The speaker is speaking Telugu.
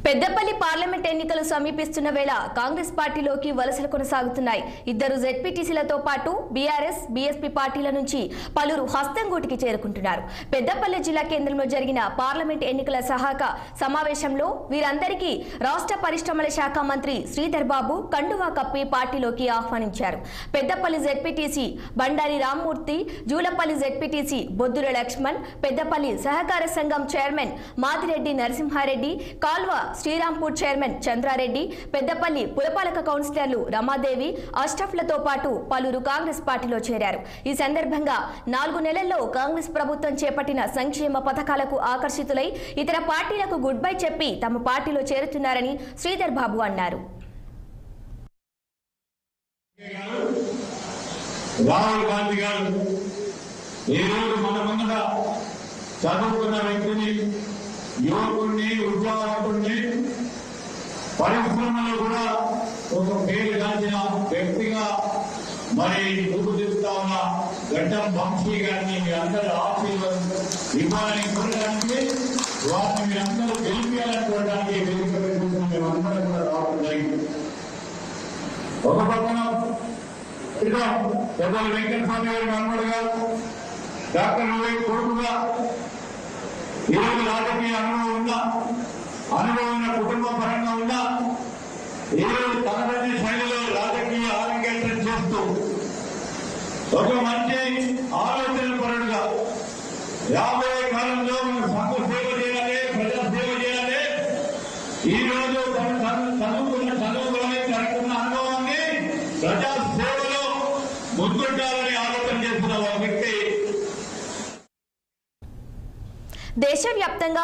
పెద్దపల్లి పార్లమెంట్ ఎన్నికలు సమీపిస్తున్న వేళ కాంగ్రెస్ పార్టీలోకి వలసలు కొనసాగుతున్నాయి. ఇద్దరు జెడ్పీటీసీలతో పాటు బీఆర్ఎస్, బీఎస్పీ పార్టీల నుంచి పలువురు హస్తంగూటికి చేరుకుంటున్నారు. పెద్దపల్లి జిల్లా కేంద్రంలో జరిగిన పార్లమెంట్ ఎన్నికల సహాక సమావేశంలో వీరందరికీ రాష్ట్ర పరిశ్రమల శాఖ మంత్రి శ్రీధర్ బాబు కండువా కప్పి పార్టీలోకి ఆహ్వానించారు. పెద్దపల్లి జెడ్పీటీసీ బండారి రామ్మూర్తి, జూలపల్లి జెడ్పీటీసీ బొద్దుల లక్ష్మణ్, పెద్దపల్లి సహకార సంఘం చైర్మన్ మాదిరెడ్డి నరసింహారెడ్డి, కాల్వ శ్రీరాంపూర్ చైర్మన్ చంద్రారెడ్డి, పెద్దపల్లి పురపాలక కౌన్సిలర్లు రమాదేవి, అష్రఫ్లతో పాటు పలువురు కాంగ్రెస్ పార్టీలో చేరారు. ఈ సందర్భంగా 4 నెలల్లో కాంగ్రెస్ ప్రభుత్వం చేపట్టిన సంక్షేమ పథకాలకు ఆకర్షితులై ఇతర పార్టీలకు గుడ్ బై చెప్పి తమ పార్టీలో చేరుతున్నారని శ్రీధర్ బాబు అన్నారు. రాహుల్ గాంధీ గారు ఈరోజు మన ముందుగా చదువుకున్న వ్యక్తిని, యువకుడిని, ఉద్యోగస్తుడిని, పరిశ్రమలో కూడా ఒక పేరు గాంచిన వ్యక్తిగా మరి రూపుదిద్దుతా ఉన్న గడ్డం వంశీ గారిని మీరందరూ ఆశీర్వాదం ఇవ్వాలని కోరడానికి, వారిని మీరందరూ గెలిపించాలని కోరడానికి వేదిక పెట్టుకుని మేమందరం కూడా రావడం జరిగింది. ఒక పక్కన పెద్దలు వెంకటస్వామి గారి మనవడుగా, డాక్టర్ వివేక్ కొడుకుగా, ఈరోజు రాజకీయ అనుభవం ఉన్న కుటుంబ పరంగా ఉన్న ఈరోజు తనదైన శైలిలో రాజకీయ ఆరంగేట్రం చేస్తూ ఒక మంచి ఆలోచన పరుడుగా రాబోయే కాలంలో సంఘ సేవ చేయాలి, ప్రజా సేవ చేయాలి. ఈరోజు చదువుకున్న అనుభవాన్ని ప్రజా సేవలో ముందుండాలని ఆలోచన చేస్తున్న ఒక వ్యక్తి. దేశవ్యాప్తంగా